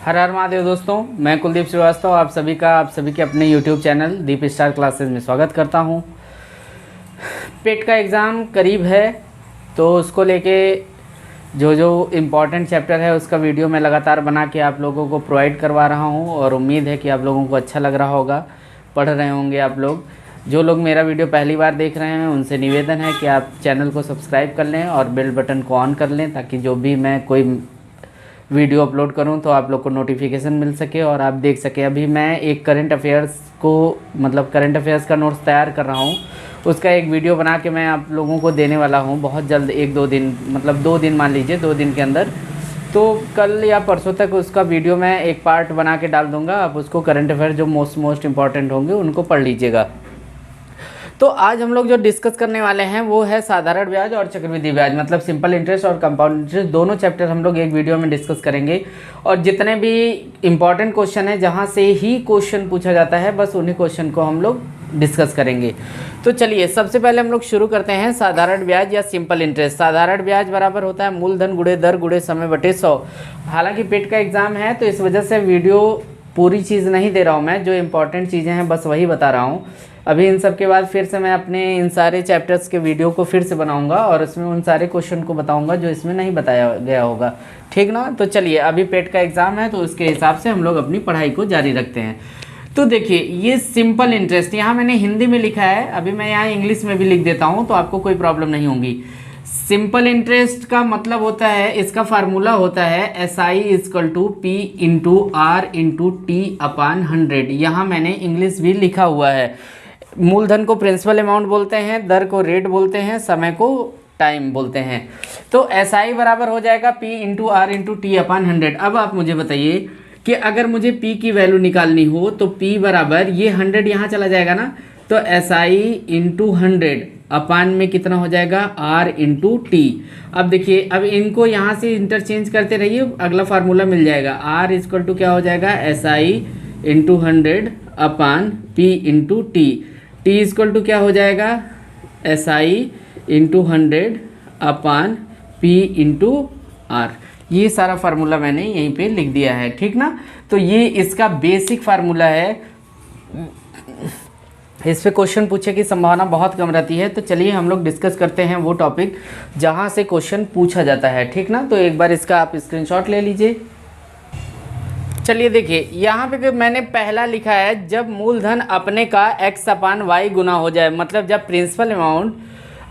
हर हर महादेव दोस्तों, मैं कुलदीप श्रीवास्तव आप सभी के अपने YouTube चैनल दीप स्टार क्लासेस में स्वागत करता हूं। पेट का एग्ज़ाम करीब है तो उसको लेके जो इम्पोर्टेंट चैप्टर है उसका वीडियो मैं लगातार बना के आप लोगों को प्रोवाइड करवा रहा हूं और उम्मीद है कि आप लोगों को अच्छा लग रहा होगा, पढ़ रहे होंगे आप लोग। जो लोग मेरा वीडियो पहली बार देख रहे हैं उनसे निवेदन है कि आप चैनल को सब्सक्राइब कर लें और बेल बटन को ऑन कर लें ताकि जो भी मैं कोई वीडियो अपलोड करूं तो आप लोग को नोटिफिकेशन मिल सके और आप देख सके। अभी मैं एक करंट अफेयर्स का नोट्स तैयार कर रहा हूं, उसका एक वीडियो बना के मैं आप लोगों को देने वाला हूं बहुत जल्द। 1-2 दिन मतलब 2 दिन मान लीजिए, 2 दिन के अंदर, तो कल या परसों तक उसका वीडियो मैं एक पार्ट बना के डाल दूंगा। आप उसको करंट अफेयर जो मोस्ट इंपॉर्टेंट होंगे उनको पढ़ लीजिएगा। तो आज हम लोग जो डिस्कस करने वाले हैं वो है साधारण ब्याज और चक्रवृद्धि ब्याज, मतलब सिंपल इंटरेस्ट और कंपाउंड इंटरेस्ट। दोनों चैप्टर हम लोग एक वीडियो में डिस्कस करेंगे और जितने भी इंपॉर्टेंट क्वेश्चन है जहां से ही क्वेश्चन पूछा जाता है बस उन्हीं क्वेश्चन को हम लोग डिस्कस करेंगे। तो चलिए सबसे पहले हम लोग शुरू करते हैं साधारण ब्याज या सिंपल इंटरेस्ट। साधारण ब्याज बराबर होता है मूलधन गुणे दर गुणे समय बटे 100। हालांकि पेट का एग्जाम है तो इस वजह से वीडियो पूरी चीज़ नहीं दे रहा हूँ मैं, जो इंपॉर्टेंट चीज़ें हैं बस वही बता रहा हूँ। अभी इन सब के बाद फिर से मैं अपने इन सारे चैप्टर्स के वीडियो को फिर से बनाऊंगा और उसमें उन सारे क्वेश्चन को बताऊंगा जो इसमें नहीं बताया गया होगा, ठीक ना। तो चलिए अभी पेट का एग्ज़ाम है तो उसके हिसाब से हम लोग अपनी पढ़ाई को जारी रखते हैं। तो देखिए ये सिंपल इंटरेस्ट यहाँ मैंने हिंदी में लिखा है, अभी मैं यहाँ इंग्लिश में भी लिख देता हूँ तो आपको कोई प्रॉब्लम नहीं होगी। सिंपल इंटरेस्ट का मतलब होता है, इसका फार्मूला होता है SI = P × R × T/100। यहाँ मैंने इंग्लिश भी लिखा हुआ है। मूलधन को प्रिंसिपल अमाउंट बोलते हैं, दर को रेट बोलते हैं, समय को टाइम बोलते हैं। तो SI बराबर हो जाएगा P × R × T/100। अब आप मुझे बताइए कि अगर मुझे P की वैल्यू निकालनी हो तो P बराबर ये 100 यहाँ चला जाएगा ना, तो SI × 100 अपान में कितना हो जाएगा R × T। अब देखिए अब इनको यहाँ से इंटरचेंज करते रहिए, अगला फार्मूला मिल जाएगा। R = क्या हो जाएगा SI × 100 upon P × T। T = क्या हो जाएगा SI × 100 अपान P × R। ये सारा फार्मूला मैंने यहीं पे लिख दिया है, ठीक ना। तो ये इसका बेसिक फार्मूला है, इस पे क्वेश्चन पूछे की संभावना बहुत कम रहती है। तो चलिए हम लोग डिस्कस करते हैं वो टॉपिक जहाँ से क्वेश्चन पूछा जाता है, ठीक ना। तो एक बार इसका आप स्क्रीनशॉट ले लीजिए। चलिए देखिए यहाँ पे मैंने पहला लिखा है, जब मूलधन अपने का x/y गुना हो जाए, मतलब जब प्रिंसिपल अमाउंट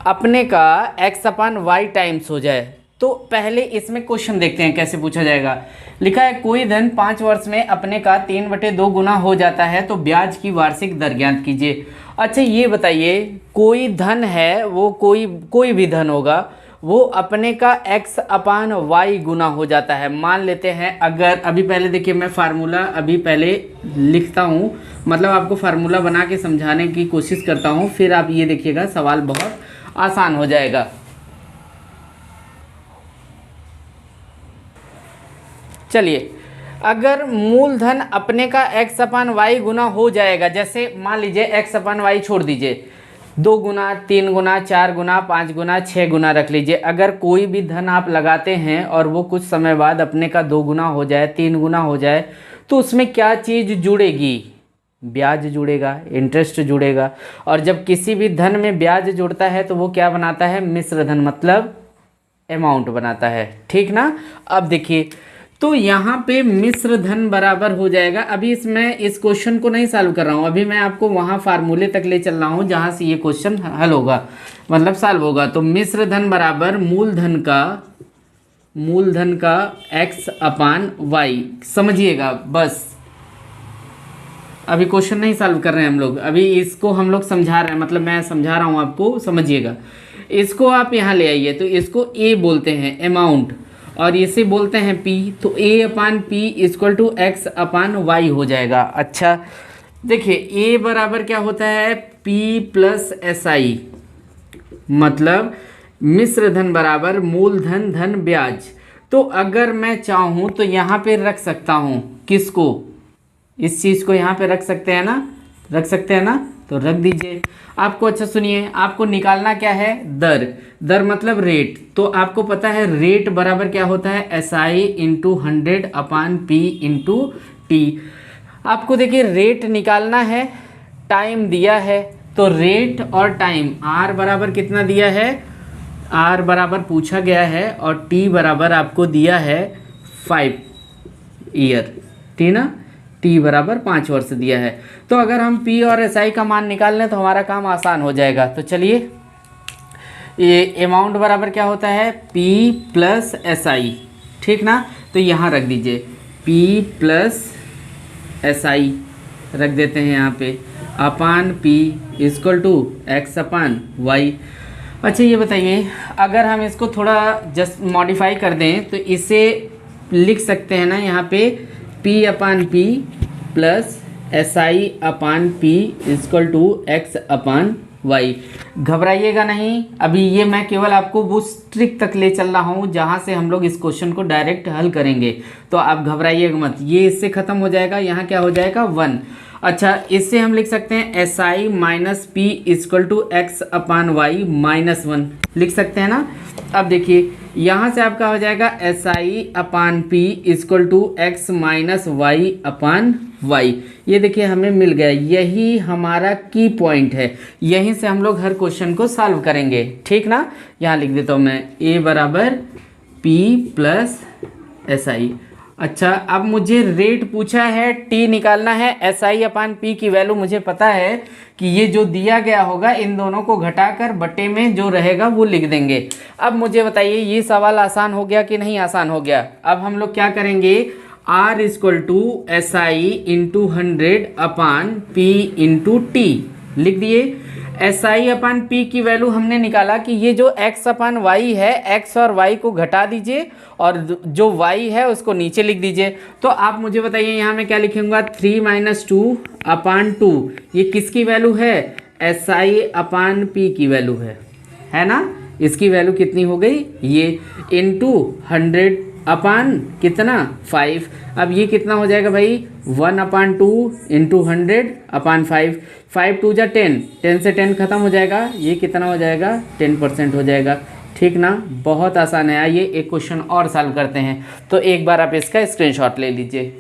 अपने का x/y टाइम्स हो जाए। तो पहले इसमें क्वेश्चन देखते हैं कैसे पूछा जाएगा। लिखा है कोई धन 5 वर्ष में अपने का 3/2 गुना हो जाता है तो ब्याज की वार्षिक दर ज्ञात कीजिए। अच्छा ये बताइए, कोई धन है वो कोई भी धन होगा वो अपने का x/y गुना हो जाता है। मान लेते हैं अगर अभी पहले देखिए मैं फार्मूला अभी पहले लिखता हूँ, मतलब आपको फार्मूला बना के समझाने की कोशिश करता हूँ, फिर आप ये देखिएगा सवाल बहुत आसान हो जाएगा। चलिए अगर मूलधन अपने का x/y गुना हो जाएगा, जैसे मान लीजिए x/y छोड़ दीजिए, 2 गुना, 3 गुना, 4 गुना, 5 गुना, 6 गुना रख लीजिए। अगर कोई भी धन आप लगाते हैं और वो कुछ समय बाद अपने का 2 गुना हो जाए, 3 गुना हो जाए, तो उसमें क्या चीज़ जुड़ेगी? ब्याज जुड़ेगा, इंटरेस्ट जुड़ेगा। और जब किसी भी धन में ब्याज जुड़ता है तो वो क्या बनाता है? मिश्र धन, मतलब अमाउंट बनाता है, ठीक ना। अब देखिए तो यहाँ पे मिश्र धन बराबर हो जाएगा। अभी इसमें इस क्वेश्चन को नहीं सॉल्व कर रहा हूँ, अभी मैं आपको वहाँ फार्मूले तक ले चल रहा हूँ जहाँ से ये क्वेश्चन हल होगा, मतलब सॉल्व होगा। तो मिश्र धन बराबर मूलधन का x/y, समझिएगा बस। अभी क्वेश्चन नहीं सॉल्व कर रहे हैं हम लोग, अभी इसको हम लोग समझा रहे हैं, मतलब मैं समझा रहा हूँ आपको, समझिएगा। इसको आप यहाँ ले आइए, तो इसको A बोलते हैं अमाउंट और इसे बोलते हैं P, तो A/P = x/y हो जाएगा। अच्छा देखिए A बराबर क्या होता है? P + SI, मतलब मिश्र धन बराबर मूलधन धन ब्याज। तो अगर मैं चाहूँ तो यहाँ पे रख सकता हूँ किसको? इस चीज़ को यहाँ पे रख सकते हैं ना, तो रख दीजिए। आपको अच्छा सुनिए, आपको निकालना क्या है, दर। दर मतलब रेट। तो आपको पता है रेट बराबर क्या होता है, SI into 100 upon P into T. आपको देखिए रेट निकालना है, टाइम दिया है, तो रेट और टाइम R बराबर कितना दिया है, R बराबर पूछा गया है और T बराबर आपको दिया है 5 ईयर, ठीक ना, T बराबर 5 वर्ष दिया है। तो अगर हम P और SI का मान निकाल लें तो हमारा काम आसान हो जाएगा। तो चलिए, ये अमाउंट बराबर क्या होता है, P प्लस SI, ठीक ना। तो यहाँ रख दीजिए P प्लस SI रख देते हैं यहाँ पे, upon P equal to X upon Y। अच्छा ये बताइए, अगर हम इसको थोड़ा जस्ट मॉडिफाई कर दें तो इसे लिख सकते हैं ना यहाँ पे P upon P plus SI upon P equal to X upon Y। घबराइएगा नहीं, अभी ये मैं केवल आपको वो ट्रिक तक ले चल रहा हूँ जहाँ से हम लोग इस क्वेश्चन को डायरेक्ट हल करेंगे। तो आप घबराइएगा मत, ये इससे ख़त्म हो जाएगा, यहाँ क्या हो जाएगा 1। अच्छा इससे हम लिख सकते हैं SI minus P equal to X upon Y minus 1 लिख सकते हैं ना। अब देखिए यहाँ से आपका हो जाएगा SI upon P equal to X minus Y upon Y। ये देखिए हमें मिल गया, यही हमारा की पॉइंट है, यहीं से हम लोग हर क्वेश्चन को सॉल्व करेंगे, ठीक ना। यहाँ लिख देता हूँ मैं A बराबर P प्लस SI। अच्छा अब मुझे रेट पूछा है, T निकालना है, SI अपान P की वैल्यू मुझे पता है कि ये जो दिया गया होगा इन दोनों को घटाकर बटे में जो रहेगा वो लिख देंगे। अब मुझे बताइए ये सवाल आसान हो गया कि नहीं आसान हो गया। अब हम लोग क्या करेंगे, R equal to SI into 100 upon P into t लिख दिए। SI अपान P की वैल्यू हमने निकाला कि ये जो X अपान Y है, X और Y को घटा दीजिए और जो Y है उसको नीचे लिख दीजिए। तो आप मुझे बताइए यहाँ मैं क्या लिखूँगा, 3 माइनस 2 अपान 2, ये किसकी वैल्यू है, SI अपान P की वैल्यू है ना। इसकी वैल्यू कितनी हो गई, ये इंटू 100 अपान कितना 5। अब ये कितना हो जाएगा भाई, 1 अपान 2 इंटू 100 अपान 5, 5 2 जा 10, 10 से 10 खत्म हो जाएगा, ये कितना हो जाएगा 10% हो जाएगा, ठीक ना। बहुत आसान है। आइए एक क्वेश्चन और सॉल्व करते हैं। तो एक बार आप इसका स्क्रीनशॉट ले लीजिए।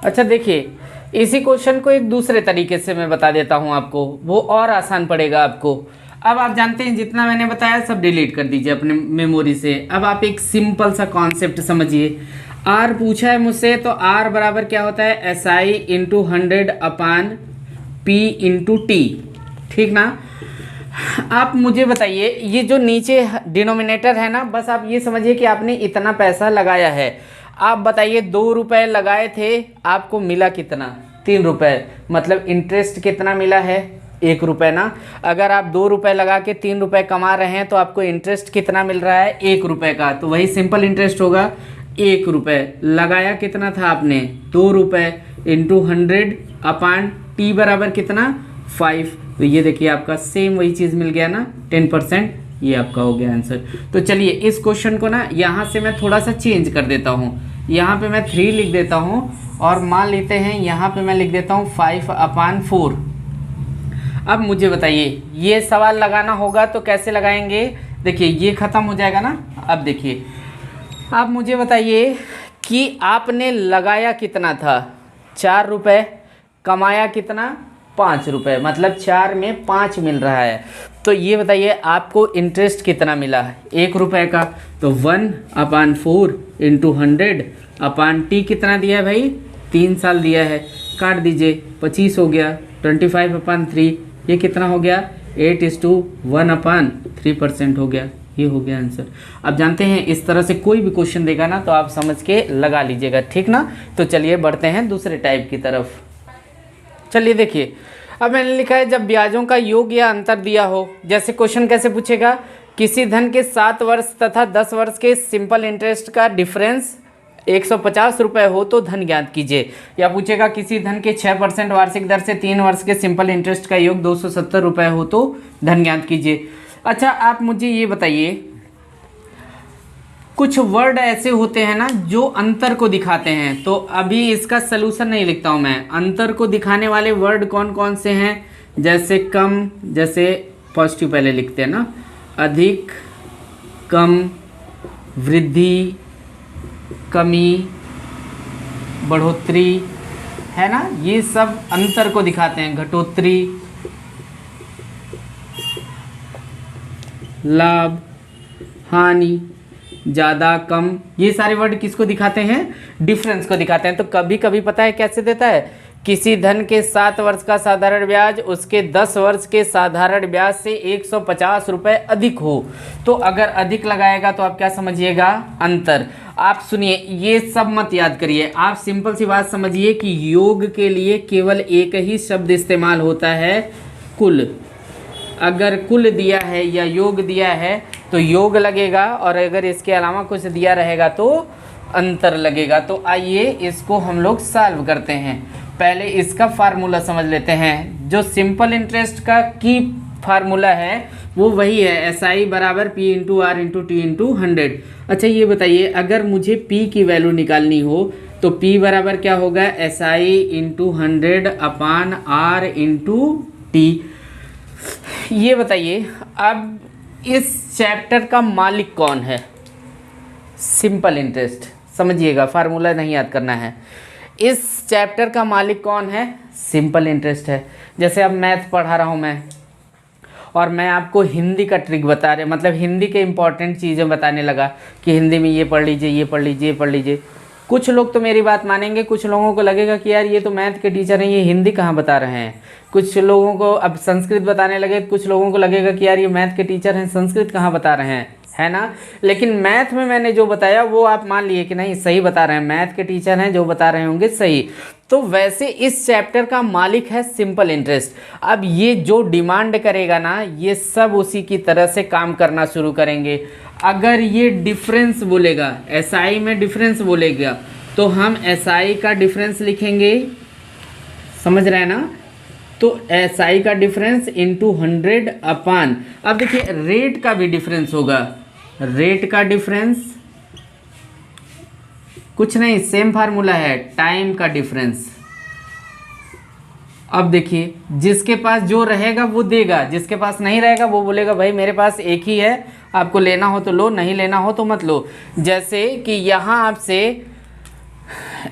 अच्छा देखिए इसी क्वेश्चन को एक दूसरे तरीके से मैं बता देता हूँ आपको, वो और आसान पड़ेगा आपको। अब आप जानते हैं जितना मैंने बताया सब डिलीट कर दीजिए अपने मेमोरी से। अब आप एक सिंपल सा कॉन्सेप्ट समझिए। R पूछा है मुझसे, तो R बराबर क्या होता है, SI into 100 upon P into T, ठीक ना। आप मुझे बताइए ये जो नीचे डिनोमिनेटर है ना, बस आप ये समझिए कि आपने इतना पैसा लगाया है। आप बताइए 2 रुपये लगाए थे, आपको मिला कितना, 3 रुपये, मतलब इंटरेस्ट कितना मिला है, 1 रुपये ना। अगर आप 2 रुपये लगा के 3 रुपये कमा रहे हैं तो आपको इंटरेस्ट कितना मिल रहा है, 1 रुपये का। तो वही सिंपल इंटरेस्ट होगा, 1 रुपये लगाया कितना था आपने, 2 रुपये इंटू 100 अपान टी बराबर कितना 5। तो ये देखिए आपका सेम वही चीज़ मिल गया ना, 10%, ये आपका हो गया आंसर। तो चलिए इस क्वेश्चन को ना यहाँ से मैं थोड़ा सा चेंज कर देता हूँ, यहाँ पे मैं 3 लिख देता हूँ और मान लेते हैं यहाँ पे मैं लिख देता हूँ 5 अपान 4। अब मुझे बताइए ये सवाल लगाना होगा तो कैसे लगाएंगे, देखिए ये ख़त्म हो जाएगा ना। अब देखिए आप मुझे बताइए कि आपने लगाया कितना था, 4 रुपये, कमाया कितना 5 रुपये, मतलब 4 में 5 मिल रहा है। तो ये बताइए आपको इंटरेस्ट कितना मिला, 1 रुपये का। तो 1 अपान 4 इंटू 100 अपान टी कितना दिया है भाई, 3 साल दिया है, काट दीजिए, 25 हो गया, 25 अपान 3, ये कितना हो गया 8:1 अपान 3% हो गया, ये हो गया आंसर। अब जानते हैं इस तरह से कोई भी क्वेश्चन देगा ना तो आप समझ के लगा लीजिएगा, ठीक ना। तो चलिए बढ़ते हैं दूसरे टाइप की तरफ। चलिए देखिए अब मैंने लिखा है जब ब्याजों का योग या अंतर दिया हो, जैसे क्वेश्चन कैसे पूछेगा, किसी धन के 7 वर्ष तथा 10 वर्ष के सिंपल इंटरेस्ट का डिफरेंस 150 रुपये हो तो धन ज्ञात कीजिए। या पूछेगा किसी धन के 6% वार्षिक दर से 3 वर्ष के सिंपल इंटरेस्ट का योग 270 रुपये हो तो धन ज्ञात कीजिए। अच्छा आप मुझे ये बताइए कुछ वर्ड ऐसे होते हैं ना जो अंतर को दिखाते हैं, तो अभी इसका सलूशन नहीं लिखता हूँ मैं। अंतर को दिखाने वाले वर्ड कौन कौन से हैं, जैसे कम, जैसे पॉजिटिव पहले लिखते हैं ना, अधिक, कम, वृद्धि, कमी, बढ़ोतरी, है ना, ये सब अंतर को दिखाते हैं। घटोतरी, लाभ, हानि, ज़्यादा, कम, ये सारे वर्ड किसको दिखाते हैं, डिफरेंस को दिखाते हैं। तो कभी कभी पता है कैसे देता है, किसी धन के 7 वर्ष का साधारण ब्याज उसके 10 वर्ष के साधारण ब्याज से 150 रुपये अधिक हो, तो अगर अधिक लगाएगा तो आप क्या समझिएगा, अंतर। आप सुनिए, ये सब मत याद करिए, आप सिंपल सी बात समझिए कि योग के लिए केवल एक ही शब्द इस्तेमाल होता है, कुल। अगर कुल दिया है या योग दिया है तो योग लगेगा, और अगर इसके अलावा कुछ दिया रहेगा तो अंतर लगेगा। तो आइए इसको हम लोग सॉल्व करते हैं। पहले इसका फार्मूला समझ लेते हैं। जो सिंपल इंटरेस्ट का की फार्मूला है वो वही है, SI बराबर P into R into t into 100। अच्छा ये बताइए, अगर मुझे P की वैल्यू निकालनी हो तो P बराबर क्या होगा, SI इंटू 100 अपान R इंटू टी। ये बताइए अब इस चैप्टर का मालिक कौन है, सिंपल इंटरेस्ट, समझिएगा, फार्मूला नहीं याद करना है। इस चैप्टर का मालिक कौन है, सिंपल इंटरेस्ट है। जैसे अब मैथ पढ़ा रहा हूँ मैं, और मैं आपको हिंदी का ट्रिक बता रहे, मतलब हिंदी के इंपॉर्टेंट चीज़ें बताने लगा कि हिंदी में ये पढ़ लीजिए, ये पढ़ लीजिए, ये पढ़ लीजिए। कुछ लोग तो मेरी बात मानेंगे, कुछ लोगों को लगेगा कि यार ये तो मैथ के टीचर हैं, ये हिंदी कहाँ बता रहे हैं। कुछ लोगों को अब संस्कृत बताने लगे, कुछ लोगों को लगेगा कि यार ये मैथ के टीचर हैं, संस्कृत कहाँ बता रहे हैं, है ना। लेकिन मैथ में मैंने जो बताया वो आप मान लिए कि नहीं सही बता रहे हैं, मैथ के टीचर हैं, जो बता रहे होंगे सही। तो वैसे इस चैप्टर का मालिक है सिंपल इंटरेस्ट। अब ये जो डिमांड करेगा ना, ये सब उसी की तरह से काम करना शुरू करेंगे। अगर ये डिफरेंस बोलेगा, SI में डिफरेंस बोलेगा, तो हम SI का डिफरेंस लिखेंगे, समझ रहे हैं ना। तो SI का डिफरेंस इंटू 100 अपान, अब देखिए रेट का भी डिफरेंस होगा, रेट का डिफरेंस कुछ नहीं, सेम फार्मूला है, टाइम का डिफरेंस। अब देखिए जिसके पास जो रहेगा वो देगा, जिसके पास नहीं रहेगा वो बोलेगा भाई मेरे पास एक ही है, आपको लेना हो तो लो, नहीं लेना हो तो मत लो। जैसे कि यहाँ आपसे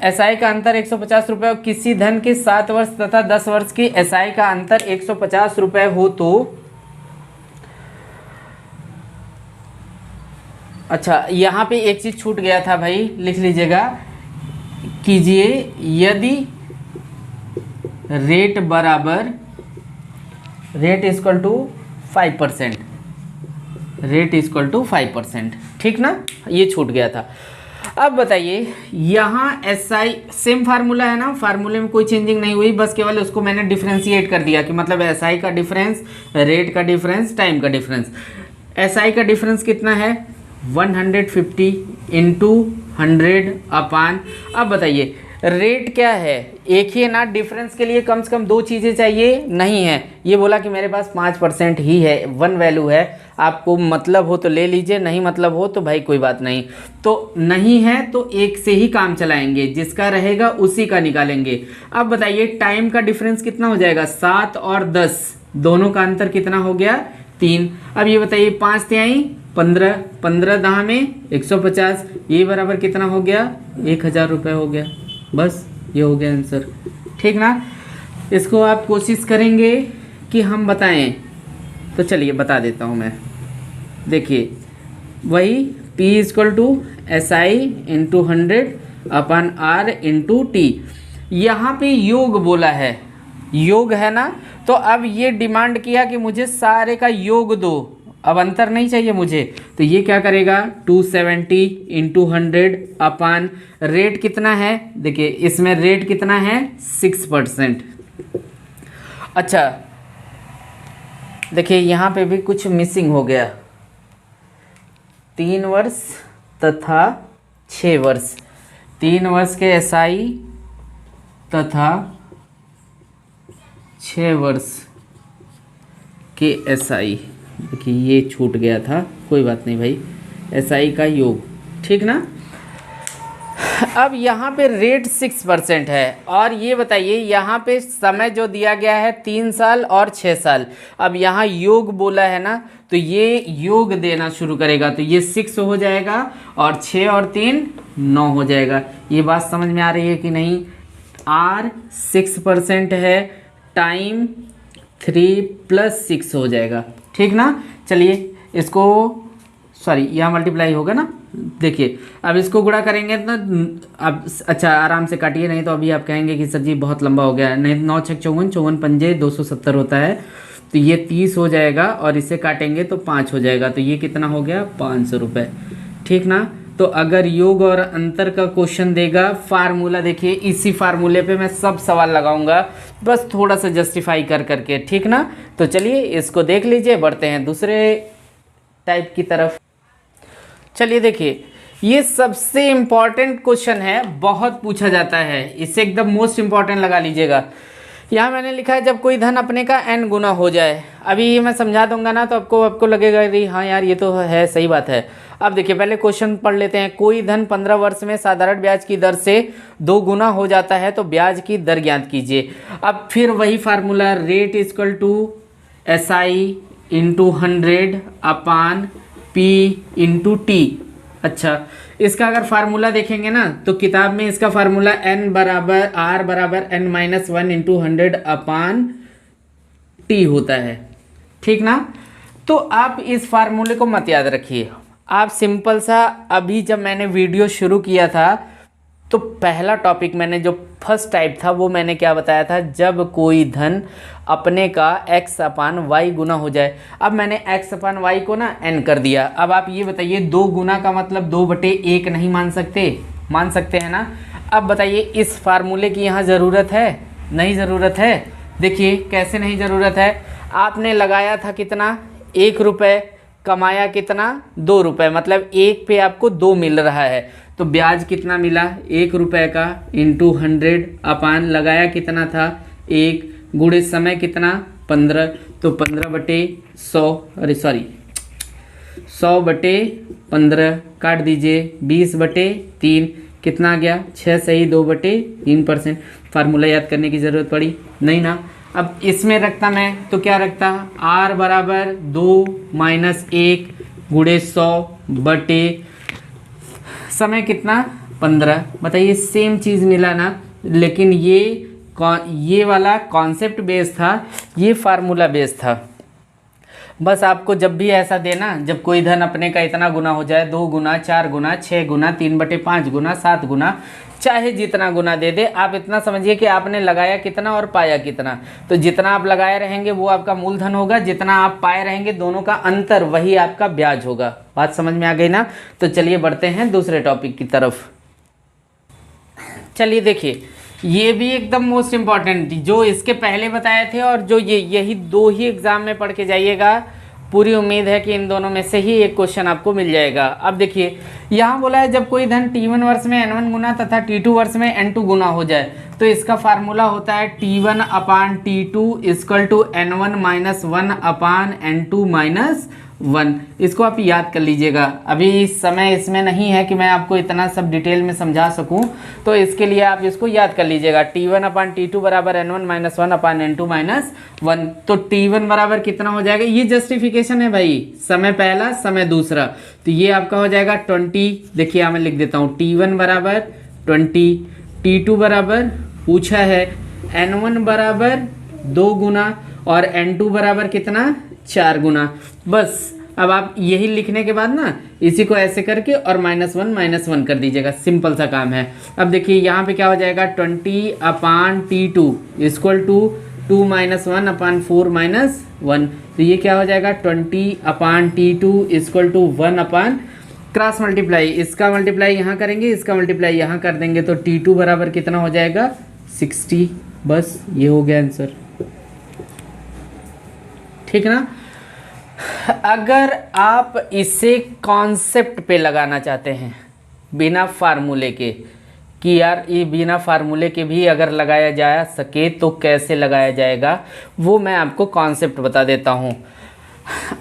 SI का अंतर 150 रुपये और किसी धन के 7 वर्ष तथा 10 वर्ष की SI का अंतर 150 रुपये हो तो, अच्छा यहाँ पे एक चीज़ छूट गया था भाई, लिख लीजिएगा, कीजिए यदि रेट बराबर, rate equal to 5%, rate equal to 5%, ठीक ना, ये छूट गया था। अब बताइए यहाँ SI सेम फार्मूला है ना, फार्मूले में कोई चेंजिंग नहीं हुई, बस केवल उसको मैंने डिफरेंशिएट कर दिया कि मतलब SI का डिफरेंस, रेट का डिफरेंस, टाइम का डिफरेंस। SI का डिफरेंस कितना है, 150 इंटू 100 अपान, अब बताइए रेट क्या है, एक ही है ना, डिफरेंस के लिए कम से कम 2 चीज़ें चाहिए, नहीं है। ये बोला कि मेरे पास 5% ही है, 1 वैल्यू है, आपको मतलब हो तो ले लीजिए, नहीं मतलब हो तो भाई कोई बात नहीं। तो नहीं है तो एक से ही काम चलाएंगे, जिसका रहेगा उसी का निकालेंगे। अब बताइए टाइम का डिफरेंस कितना हो जाएगा, 7 और 10 दोनों का अंतर कितना हो गया, 3। अब ये बताइए 5 तिहाई 15, 15 दहा में 150, ये बराबर कितना हो गया, 1000 रुपये हो गया। बस ये हो गया आंसर, ठीक ना। इसको आप कोशिश करेंगे कि हम बताएं, तो चलिए बता देता हूं मैं। देखिए वही P equal to SI into 100 upon R into t. यहाँ पे योग बोला है, योग है ना, तो अब ये डिमांड किया कि मुझे सारे का योग दो, अब अंतर नहीं चाहिए मुझे, तो ये क्या करेगा 270 इंटू 100 अपान, रेट कितना है, देखिए इसमें रेट कितना है 6%। अच्छा देखिए यहाँ पे भी कुछ मिसिंग हो गया, 3 वर्ष तथा 6 वर्ष, 3 वर्ष के SI तथा 6 वर्ष के SI, देखिए ये छूट गया था, कोई बात नहीं भाई, SI का योग, ठीक ना। अब यहाँ पे रेट 6% है और ये बताइए यहाँ पे समय जो दिया गया है 3 साल और 6 साल। अब यहाँ योग बोला है ना, तो ये योग देना शुरू करेगा, तो ये 6 हो जाएगा और 6 और 3 9 हो जाएगा। ये बात समझ में आ रही है कि नहीं। R 6% है, टाइम 3 + 6 हो जाएगा, ठीक ना। चलिए इसको, सॉरी यहाँ मल्टीप्लाई होगा ना, देखिए अब इसको गुणा करेंगे ना। अब अच्छा आराम से काटिए, नहीं तो अभी आप कहेंगे कि सर जी बहुत लंबा हो गया है। नहीं, 9 × 6 = 54, 54 × 5 = 270 होता है, तो ये 30 हो जाएगा और इसे काटेंगे तो 5 हो जाएगा, तो ये कितना हो गया 500 रुपये, ठीक ना। तो अगर योग और अंतर का क्वेश्चन देगा, फार्मूला देखिए, इसी फार्मूले पे मैं सब सवाल लगाऊंगा, बस थोड़ा सा जस्टिफाई कर करके, ठीक ना। तो चलिए इसको देख लीजिए, बढ़ते हैं दूसरे टाइप की तरफ। चलिए देखिए, ये सबसे इम्पॉर्टेंट क्वेश्चन है, बहुत पूछा जाता है, इसे एकदम मोस्ट इम्पॉर्टेंट लगा लीजिएगा। यहाँ मैंने लिखा है जब कोई धन अपने का n गुना हो जाए। अभी ये मैं समझा दूंगा ना, तो आपको लगेगा कि हाँ यार ये तो है, सही बात है। अब देखिए पहले क्वेश्चन पढ़ लेते हैं। कोई धन 15 वर्ष में साधारण ब्याज की दर से 2 गुना हो जाता है तो ब्याज की दर ज्ञात कीजिए। अब फिर वही formula, rate = SI × 100/P × T। अच्छा, इसका अगर फार्मूला देखेंगे ना, तो किताब में इसका फार्मूला R n - 1 × 100/T होता है, ठीक ना। तो आप इस फार्मूले को मत याद रखिए, आप सिंपल सा, अभी जब मैंने वीडियो शुरू किया था तो पहला टॉपिक मैंने जो फर्स्ट टाइप था वो मैंने क्या बताया था, जब कोई धन अपने का x/y गुना हो जाए। अब मैंने x/y को ना n कर दिया। अब आप ये बताइए, 2 गुना का मतलब 2/1 नहीं मान सकते? मान सकते हैं ना। अब बताइए इस फार्मूले की यहाँ ज़रूरत है? नहीं ज़रूरत है। देखिए कैसे नहीं ज़रूरत है। आपने लगाया था कितना, 1 रुपये, कमाया कितना, 2 रुपये, मतलब 1 पे आपको 2 मिल रहा है, तो ब्याज कितना मिला, 1 रुपये का × 100 लगाया कितना था 1, गुणे समय कितना 15, तो 15/100, अरे सॉरी 100/15 काट दीजिए, 20/3 कितना आ गया 6 सही 2/3%। फार्मूला याद करने की ज़रूरत पड़ी नहीं ना। अब इसमें रखता मैं तो क्या रखता, R = 2 - 1 गुणे 100/, समय कितना 15। बताइए सेम चीज़ मिला ना, लेकिन ये वाला कॉन्सेप्ट बेस था, ये फार्मूला बेस था। बस आपको जब भी ऐसा देना, जब कोई धन अपने का इतना गुना हो जाए, 2 गुना, 4 गुना, 6 गुना, 3/5 गुना, 7 गुना, चाहे जितना गुना दे दे, आप इतना समझिए कि आपने लगाया कितना और पाया कितना। तो जितना आप लगाए रहेंगे वो आपका मूलधन होगा, जितना आप पाए रहेंगे दोनों का अंतर वही आपका ब्याज होगा। बात समझ में आ गई ना। तो चलिए बढ़ते हैं दूसरे टॉपिक की तरफ। चलिए देखिए, ये भी एकदम मोस्ट इम्पॉर्टेंट, जो इसके पहले बताए थे और जो यही 2 ही एग्जाम में पढ़ के जाइएगा। पूरी उम्मीद है कि इन दोनों में से ही एक क्वेश्चन आपको मिल जाएगा। अब देखिए यहाँ बोला है जब कोई धन T1 वर्ष में N1 गुना तथा T2 वर्ष में N2 गुना हो जाए, तो इसका फार्मूला होता है T1/T2 = N1 - 1/N2 - 1। इसको आप याद कर लीजिएगा। अभी समय इसमें नहीं है कि मैं आपको इतना सब डिटेल में समझा सकूं, तो इसके लिए आप इसको याद कर लीजिएगा। T1/T2 = N1 - 1/N2 - 1। तो T1 बराबर कितना हो जाएगा, ये जस्टिफिकेशन है भाई, समय पहला समय दूसरा, तो ये आपका हो जाएगा 20। देखिए यहाँ मैं लिख देता हूँ, T1 = 20, T2 बराबर पूछा है N1 = 2 गुना और N2 बराबर कितना 4 गुना। बस अब आप यही लिखने के बाद ना इसी को ऐसे करके और -1 - 1 कर दीजिएगा, सिंपल सा काम है। अब देखिए यहाँ पे क्या हो जाएगा, 20/T2 = 2 - 1/4 - 1। तो ये क्या हो जाएगा, 20/T2 = 1 क्रॉस मल्टीप्लाई, इसका मल्टीप्लाई यहाँ करेंगे, इसका मल्टीप्लाई यहाँ कर देंगे, तो T2 बराबर कितना हो जाएगा 60। बस ये हो गया आंसर, ठीक ना। अगर आप इसे कॉन्सेप्ट पे लगाना चाहते हैं बिना फार्मूले के, कि यार ये बिना फार्मूले के भी अगर लगाया जा सके तो कैसे लगाया जाएगा, वो मैं आपको कॉन्सेप्ट बता देता हूँ।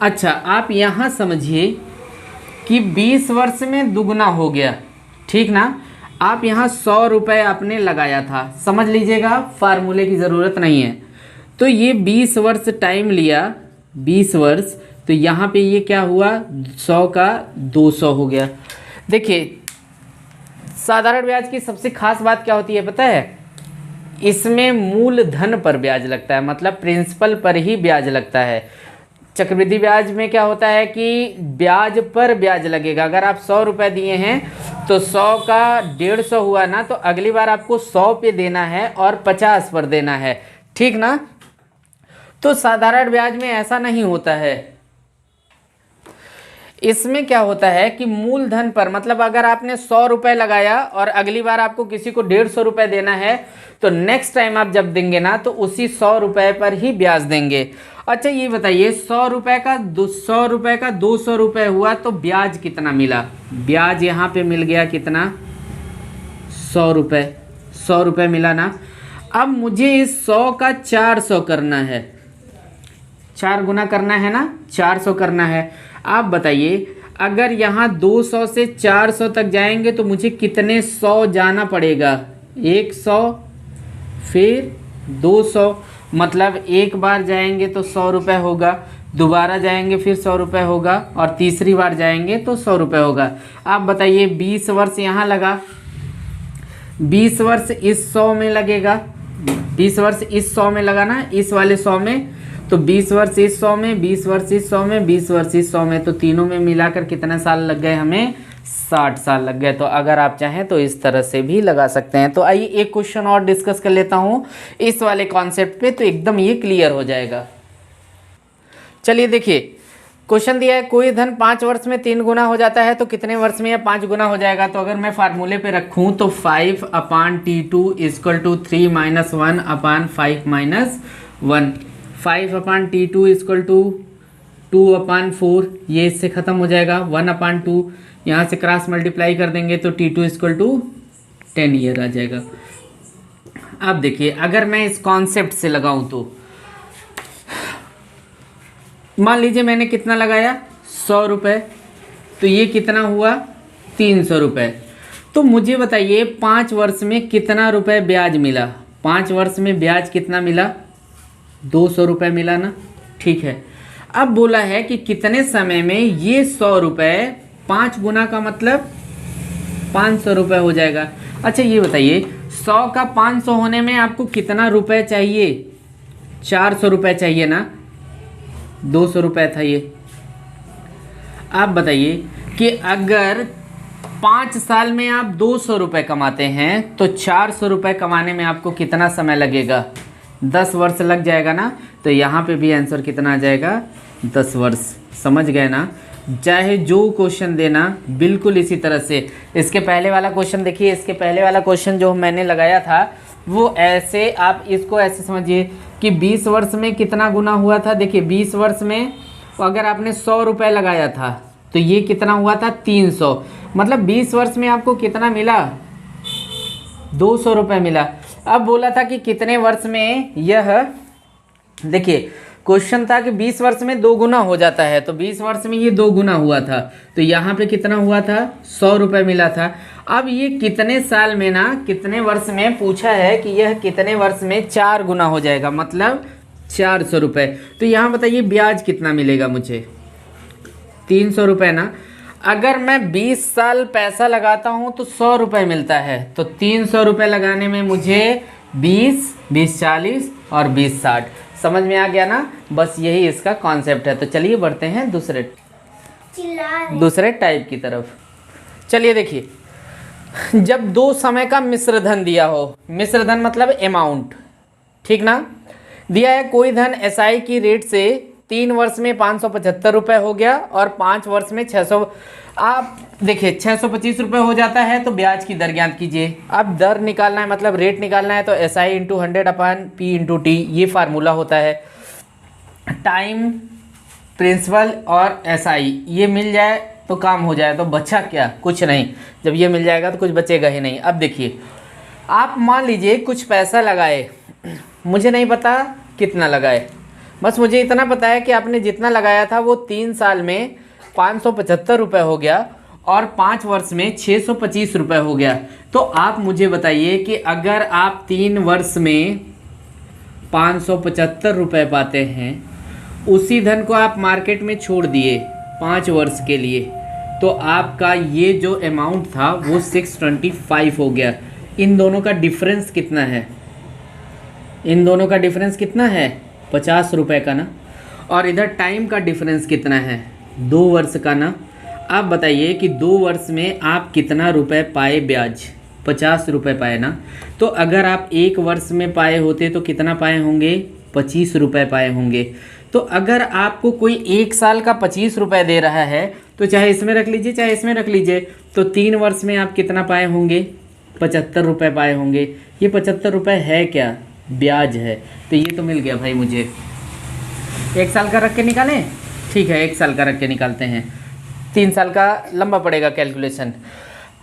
अच्छा आप यहाँ समझिए, कि 20 वर्ष में दुगना हो गया, ठीक ना। आप यहाँ 100 रुपये आपने लगाया था, समझ लीजिएगा, फार्मूले की ज़रूरत नहीं है। तो ये 20 वर्ष टाइम लिया, 20 वर्ष, तो यहाँ पे ये क्या हुआ, 100 का 200 हो गया। देखिए साधारण ब्याज की सबसे खास बात क्या होती है पता है, इसमें मूलधन पर ब्याज लगता है, मतलब प्रिंसिपल पर ही ब्याज लगता है। चक्रवृद्धि ब्याज में क्या होता है कि ब्याज पर ब्याज लगेगा। अगर आप 100 रुपये दिए हैं तो 100 का 150 हुआ ना, तो अगली बार आपको 100 पे देना है और 50 पर देना है, ठीक ना। तो साधारण ब्याज में ऐसा नहीं होता है। इसमें क्या होता है कि मूलधन पर, मतलब अगर आपने 100 रुपये लगाया और अगली बार आपको किसी को 150 रुपये देना है, तो नेक्स्ट टाइम आप जब देंगे ना तो उसी 100 रुपये पर ही ब्याज देंगे। अच्छा ये बताइए 100 रुपये का 200 रुपये हुआ तो ब्याज कितना मिला, ब्याज यहाँ पे मिल गया कितना, 100 रुपये, 100 रुपये मिला ना। अब मुझे इस 100 का 400 करना है, 4 गुना करना है ना, 400 करना है। आप बताइए अगर यहाँ 200 से 400 तक जाएंगे तो मुझे कितने 100 जाना पड़ेगा, 100 फिर 200, मतलब एक बार जाएंगे तो 100 रुपये होगा, दोबारा जाएंगे फिर 100 रुपये होगा, और तीसरी बार जाएंगे तो 100 रुपये होगा। आप बताइए 20 वर्ष यहाँ लगा, 20 वर्ष इस 100 में लगेगा, 20 वर्ष इस 100 में लगा ना, इस वाले 100 में, तो 20 वर्ष इस 100 में, 20 वर्ष इस 100 में, 20 वर्ष इस 100 में, तो तीनों में मिलाकर कितने साल लग गए हमें, 60 साल लग गए। तो अगर आप चाहें तो इस तरह से भी लगा सकते हैं। तो आइए एक क्वेश्चन और डिस्कस कर लेता हूँ इस वाले कॉन्सेप्ट पे, तो एकदम ये क्लियर हो जाएगा। चलिए देखिए क्वेश्चन दिया है, कोई धन 5 वर्ष में 3 गुना हो जाता है तो कितने वर्ष में यह 5 गुना हो जाएगा। तो अगर मैं फार्मूले पे रखूँ तो 5/T2 = 3 - 1/5 - 1, 5/T2 = 2/4, ये इससे ख़त्म हो जाएगा, 1/2 यहाँ से क्रॉस मल्टीप्लाई कर देंगे तो T2 = 10 ईयर आ जाएगा। अब देखिए अगर मैं इस कॉन्सेप्ट से लगाऊं तो मान लीजिए मैंने कितना लगाया, 100 रुपये, तो ये कितना हुआ, 300 रुपये। तो मुझे बताइए 5 वर्ष में कितना रुपए ब्याज मिला, 5 वर्ष में ब्याज कितना मिला, 200 रुपये मिला ना, ठीक है। अब बोला है कि कितने समय में ये 100 रुपये 5 गुना का मतलब 500 रुपये हो जाएगा। अच्छा ये बताइए 100 का 500 होने में आपको कितना रुपए चाहिए, 400 रुपये चाहिए ना, 200 रुपये था ये। आप बताइए कि अगर 5 साल में आप 200 रुपये कमाते हैं तो 400 रुपये कमाने में आपको कितना समय लगेगा, 10 वर्ष लग जाएगा ना। तो यहाँ पे भी आंसर कितना आ जाएगा, 10 वर्ष। समझ गए ना, चाहे जो क्वेश्चन देना बिल्कुल इसी तरह से। इसके पहले वाला क्वेश्चन देखिए, इसके पहले वाला क्वेश्चन जो मैंने लगाया था वो ऐसे, आप इसको ऐसे समझिए कि 20 वर्ष में कितना गुना हुआ था। देखिए 20 वर्ष में अगर आपने 100 रुपये लगाया था तो ये कितना हुआ था, 300, मतलब 20 वर्ष में आपको कितना मिला, 200 रुपये मिला। अब बोला था कि कितने वर्ष में यह, देखिए क्वेश्चन था कि 20 वर्ष में 2 गुना हो जाता है, तो 20 वर्ष में ये 2 गुना हुआ था, तो यहाँ पे कितना हुआ था, 100 रुपये मिला था। अब ये कितने साल में ना, कितने वर्ष में पूछा है कि यह कितने वर्ष में 4 गुना हो जाएगा, मतलब 400 रुपये। तो यहाँ बताइए ब्याज कितना मिलेगा मुझे, 300 रुपये ना। अगर मैं 20 साल पैसा लगाता हूँ तो 100 रुपये मिलता है, तो 300 रुपये लगाने में मुझे 20, 20 40 और 20 60। समझ में आ गया ना, बस यही इसका कॉन्सेप्ट है। तो चलिए बढ़ते हैं दूसरे टाइप की तरफ। चलिए देखिए, जब 2 समय का मिश्र धन दिया हो, मिश्र धन मतलब अमाउंट, ठीक ना, दिया है कोई धन SI की रेट से 3 वर्ष में 575 रुपये हो गया और 5 वर्ष में 600, आप देखिए 625 रुपये हो जाता है तो ब्याज की दर ज्ञात कीजिए। अब दर निकालना है, मतलब रेट निकालना है, तो SI × 100/P × T ये फार्मूला होता है। टाइम, प्रिंसिपल और SI ये मिल जाए तो काम हो जाए, तो बचा क्या, कुछ नहीं। जब ये मिल जाएगा तो कुछ बचेगा ही नहीं। अब देखिए आप मान लीजिए कुछ पैसा लगाए, मुझे नहीं पता कितना लगाए, बस मुझे इतना पता है कि आपने जितना लगाया था वो 3 साल में 575 रुपये हो गया और 5 वर्ष में 625 रुपये हो गया। तो आप मुझे बताइए कि अगर आप 3 वर्ष में 575 रुपये पाते हैं, उसी धन को आप मार्केट में छोड़ दिए 5 वर्ष के लिए, तो आपका ये जो अमाउंट था वो 625 हो गया। इन दोनों का डिफरेंस कितना है? इन दोनों का डिफरेंस कितना है? 50 रुपये का ना। और इधर टाइम का डिफरेंस कितना है? 2 वर्ष का ना। आप बताइए कि 2 वर्ष में आप कितना रुपए पाए ब्याज? 50 रुपये पाए ना। तो अगर आप 1 वर्ष में पाए होते तो कितना पाए होंगे? 25 रुपये पाए होंगे। तो अगर आपको कोई 1 साल का 25 रुपये दे रहा है तो चाहे इसमें रख लीजिए चाहे इसमें रख लीजिए, तो 3 वर्ष में आप कितना पाए होंगे? 75 रुपये पाए होंगे। ये 75 रुपये है क्या? ब्याज है। तो ये तो मिल गया भाई मुझे। 1 साल का रख के निकालें? ठीक है, 1 साल का रख के निकालते हैं। 3 साल का लंबा पड़ेगा कैलकुलेशन।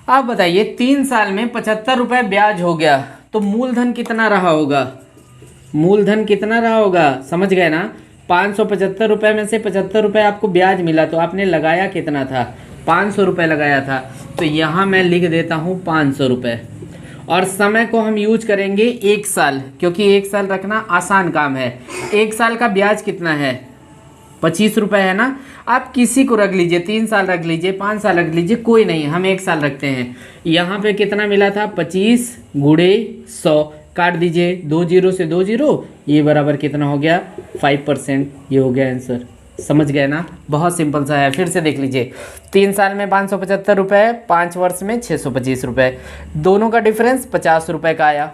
आप बताइए 3 साल में 75 रुपये ब्याज हो गया तो मूलधन कितना रहा होगा? मूलधन कितना रहा होगा? समझ गए ना? 575 रुपये में से 75 रुपये आपको ब्याज मिला तो आपने लगाया कितना था? 500 रुपये लगाया था। तो यहाँ मैं लिख देता हूँ 500 रुपये। और समय को हम यूज करेंगे 1 साल, क्योंकि 1 साल रखना आसान काम है। 1 साल का ब्याज कितना है? 25 रुपये है ना। आप किसी को रख लीजिए, 3 साल रख लीजिए, 5 साल रख लीजिए, कोई नहीं, हम 1 साल रखते हैं। यहाँ पे कितना मिला था? 25 गुणे 100, काट दीजिए 2 जीरो से 2 जीरो, ये बराबर कितना हो गया? 5%। ये हो गया आंसर। समझ गए ना? बहुत सिंपल सा है। फिर से देख लीजिए, 3 साल में 575 रुपये, 5 वर्ष में 625 रुपये, दोनों का डिफरेंस 50 रुपये का आया।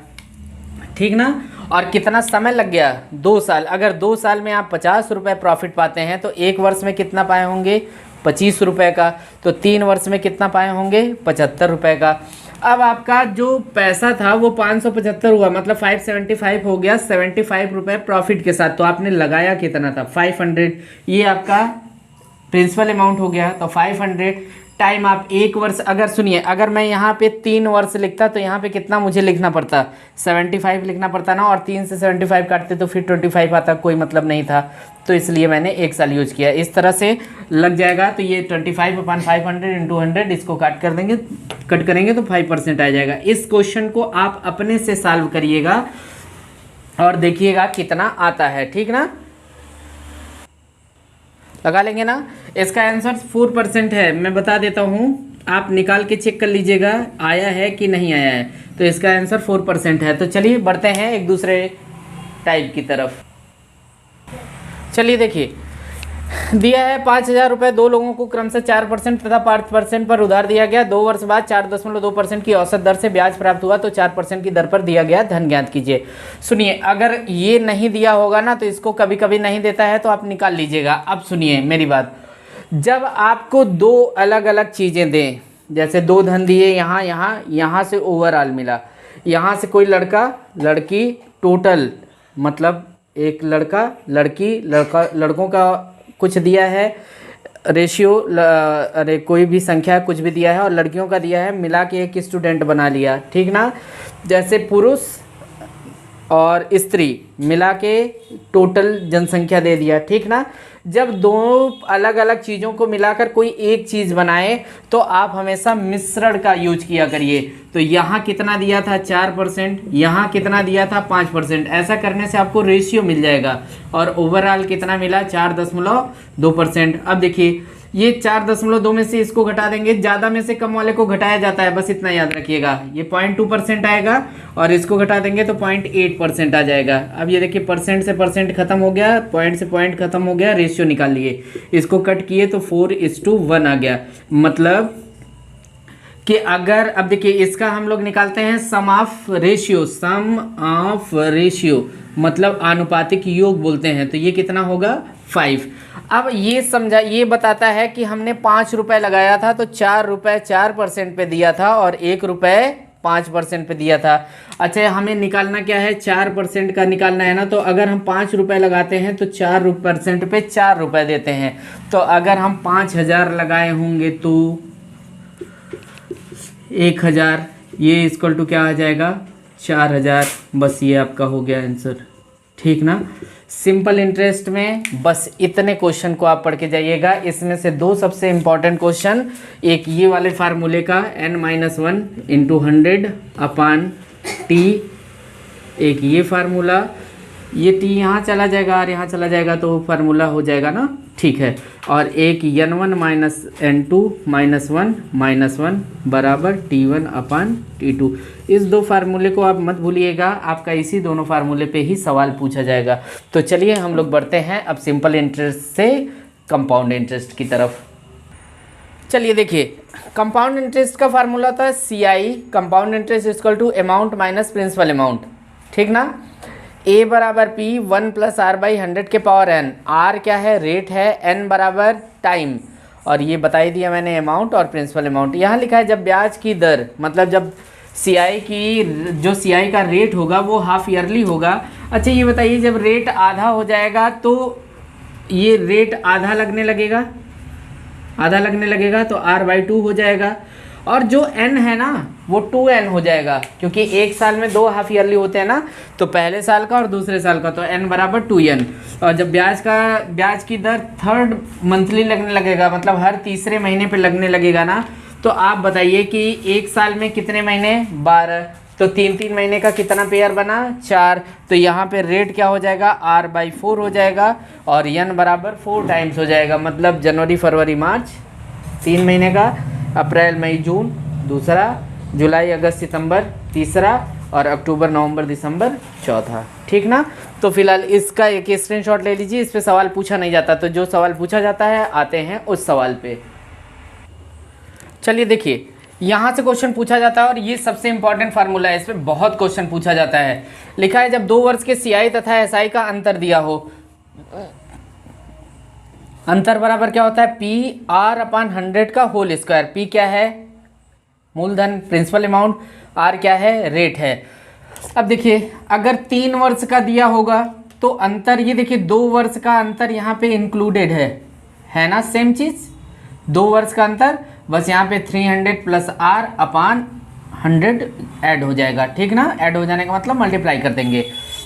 ठीक ना? और कितना समय लग गया? 2 साल। अगर 2 साल में आप 50 रुपये प्रॉफिट पाते हैं तो 1 वर्ष में कितना पाए होंगे? 25 रुपये का। तो 3 वर्ष में कितना पाए होंगे? 75 रुपये का। अब आपका जो पैसा था वो 575 हुआ, मतलब 575 हो गया 75 रुपये प्रॉफिट के साथ। तो आपने लगाया कितना था? 500। ये आपका प्रिंसिपल अमाउंट हो गया। तो 500 टाइम आप 1 वर्ष, अगर सुनिए, अगर मैं यहाँ पे 3 वर्ष लिखता तो यहाँ पे कितना मुझे लिखना पड़ता? 75 लिखना पड़ता ना। और 3 से 75 काटते तो फिर 25 आता, कोई मतलब नहीं था। तो इसलिए मैंने 1 साल यूज किया। इस तरह से लग जाएगा। तो ये 25/500 × 100, इसको कट कर देंगे, कट करेंगे तो 5% आ जाएगा। इस क्वेश्चन को आप अपने से सॉल्व करिएगा और देखिएगा कितना आता है। ठीक ना? लगा लेंगे ना? इसका आंसर 4% है। मैं बता देता हूँ, आप निकाल के चेक कर लीजिएगा आया है कि नहीं आया है। तो इसका आंसर 4% है। तो चलिए बढ़ते हैं एक दूसरे टाइप की तरफ। चलिए देखिए, दिया है 5,000 रुपये, 2 लोगों को क्रमशः 4% तथा 5% पर उधार दिया गया। 2 वर्ष बाद 4.2% की औसत दर से ब्याज प्राप्त हुआ तो 4% की दर पर दिया गया धन ज्ञात कीजिए। सुनिए, अगर ये नहीं दिया होगा ना तो इसको कभी कभी नहीं देता है तो आप निकाल लीजिएगा। अब सुनिए मेरी बात, जब आपको 2 अलग अलग चीज़ें दें, जैसे 2 धन दिए, यहाँ से ओवरऑल मिला, यहाँ से कोई लड़का लड़की, टोटल मतलब एक लड़का लड़की लड़कों का कुछ दिया है, रेशियो अरे कोई भी संख्या कुछ भी दिया है, और लड़कियों का दिया है, मिला के एक स्टूडेंट बना लिया। ठीक ना? जैसे पुरुष और स्त्री मिला के टोटल जनसंख्या दे दिया। ठीक ना? जब 2 अलग अलग चीज़ों को मिलाकर कोई एक चीज़ बनाए तो आप हमेशा मिश्रण का यूज किया करिए। तो यहाँ कितना दिया था? 4%, यहाँ कितना दिया था? 5%। ऐसा करने से आपको रेशियो मिल जाएगा। और ओवरऑल कितना मिला? 4.2%। अब देखिए, ये 4.2 में से इसको घटा देंगे, ज़्यादा में से कम वाले को घटाया जाता है, बस इतना याद रखिएगा। ये 0.2% आएगा और इसको घटा देंगे तो 0.8% आ जाएगा। अब ये देखिए, परसेंट से परसेंट खत्म हो गया, पॉइंट से पॉइंट खत्म हो गया, रेशियो निकाल लिए, इसको कट किए तो 4:1 आ गया। मतलब कि अगर, अब देखिए इसका हम लोग निकालते हैं सम ऑफ रेशियो, मतलब आनुपातिक योग बोलते हैं। तो ये कितना होगा? 5। अब ये समझा, ये बताता है कि हमने 5 रुपये लगाया था तो 4 रुपये 4% पे दिया था और 1 रुपये 5% पे दिया था। अच्छा, हमें निकालना क्या है? 4% का निकालना है ना। तो अगर हम 5 रुपये लगाते हैं तो 4% पे 4 रुपये देते हैं। तो अगर हम 5,000 लगाए होंगे तो 1,000, ये इक्वल टू क्या आ जाएगा? 4,000। बस ये आपका हो गया आंसर। ठीक ना। सिंपल इंटरेस्ट में बस इतने क्वेश्चन को आप पढ़ के जाइएगा। इसमें से दो सबसे इंपॉर्टेंट क्वेश्चन, एक ये वाले फार्मूले का n-1 इंटू 100 अपान टी, एक ये फार्मूला, ये टी यहाँ चला जाएगा और यहाँ चला जाएगा तो फार्मूला हो जाएगा ना, ठीक है। और एक n1 माइनस n2 माइनस 1 बराबर t1 अपान t2। इस दो फार्मूले को आप मत भूलिएगा, आपका इसी दोनों फार्मूले पे ही सवाल पूछा जाएगा। तो चलिए हम लोग बढ़ते हैं अब सिंपल इंटरेस्ट से कंपाउंड इंटरेस्ट की तरफ। चलिए देखिए, कंपाउंड इंटरेस्ट का फार्मूला था CI, compound interest equal to amount minus principal amount, ठीक ना। A बराबर P 1 प्लस R बाई 100 के पावर n। R क्या है, रेट है, n बराबर टाइम, और ये बता ही दिया मैंने अमाउंट और प्रिंसिपल अमाउंट। यहाँ लिखा है जब ब्याज की दर, मतलब जब CI की, जो CI का रेट होगा वो हाफ ईयरली होगा। अच्छा ये बताइए, जब रेट आधा हो जाएगा तो ये रेट आधा लगने लगेगा, तो R/2 हो जाएगा। और जो n है ना वो 2n हो जाएगा, क्योंकि एक साल में दो हाफ ईयरली होते हैं ना, तो पहले साल का और दूसरे साल का, तो n बराबर 2n। और जब ब्याज की दर थर्ड मंथली लगने लगेगा, मतलब हर तीसरे महीने पे लगने लगेगा ना, तो आप बताइए कि एक साल में कितने महीने, 12, तो 3 महीने का कितना पेयर बना, 4। तो यहाँ पे रेट क्या हो जाएगा, R/4 हो जाएगा, और n बराबर 4 टाइम्स हो जाएगा, मतलब जनवरी फरवरी मार्च 3 महीने का, अप्रैल मई जून दूसरा, जुलाई अगस्त सितंबर तीसरा, और अक्टूबर नवंबर दिसंबर चौथा, ठीक ना। तो फिलहाल इसका एक स्क्रीनशॉट ले लीजिए, इस पे सवाल पूछा नहीं जाता, तो जो सवाल पूछा जाता है आते हैं उस सवाल पे। चलिए देखिए, यहाँ से क्वेश्चन पूछा जाता है और ये सबसे इंपॉर्टेंट फार्मूला है, इस पर बहुत क्वेश्चन पूछा जाता है। लिखा है जब 2 वर्ष के CI तथा SI का अंतर दिया हो, अंतर बराबर क्या होता है, PR/100 का होल स्क्वायर। P क्या है, मूलधन, प्रिंसिपल अमाउंट, R क्या है, रेट है। अब देखिए, अगर 3 वर्ष का दिया होगा तो अंतर, ये देखिए 2 वर्ष का अंतर यहाँ पे इंक्लूडेड है ना, सेम चीज़, 2 वर्ष का अंतर, बस यहाँ पे 300 प्लस R/100 ऐड हो जाएगा, ठीक ना। ऐड हो जाने का मतलब मल्टीप्लाई कर देंगे।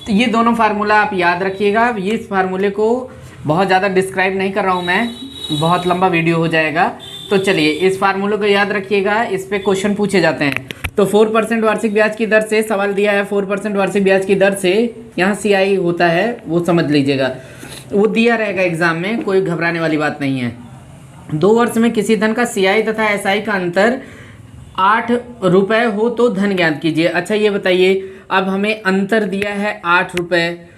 तो ये दोनों फार्मूला आप याद रखिएगा। ये इस फार्मूले को बहुत ज़्यादा डिस्क्राइब नहीं कर रहा हूँ मैं, बहुत लंबा वीडियो हो जाएगा। तो चलिए इस फार्मूले को याद रखिएगा, इस पे क्वेश्चन पूछे जाते हैं। तो 4% वार्षिक ब्याज की दर से सवाल दिया है, 4% वार्षिक ब्याज की दर से यहाँ CI होता है, वो समझ लीजिएगा, वो दिया रहेगा एग्जाम में, कोई घबराने वाली बात नहीं है। 2 वर्ष में किसी धन का CI तथा SI का अंतर 8 रुपये हो तो धन ज्ञात कीजिए। अच्छा ये बताइए, अब हमें अंतर दिया है 8 रुपये,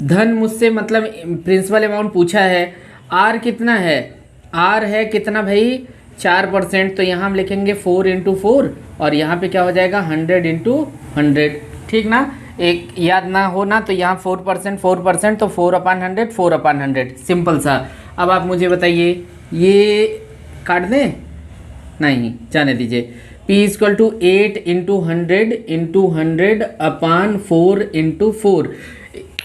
धन मुझसे मतलब प्रिंसिपल अमाउंट पूछा है, R कितना है, R है कितना भाई, 4%, तो यहाँ हम लिखेंगे 4 × 4, और यहाँ पे क्या हो जाएगा 100 × 100, ठीक ना। एक याद ना हो ना, तो यहाँ 4%, तो 4/100, 4/100, सिंपल सा। अब आप मुझे बताइए, ये काट दें, नहीं जाने दीजिए। P = 8 × 100 अपान 4 × 4।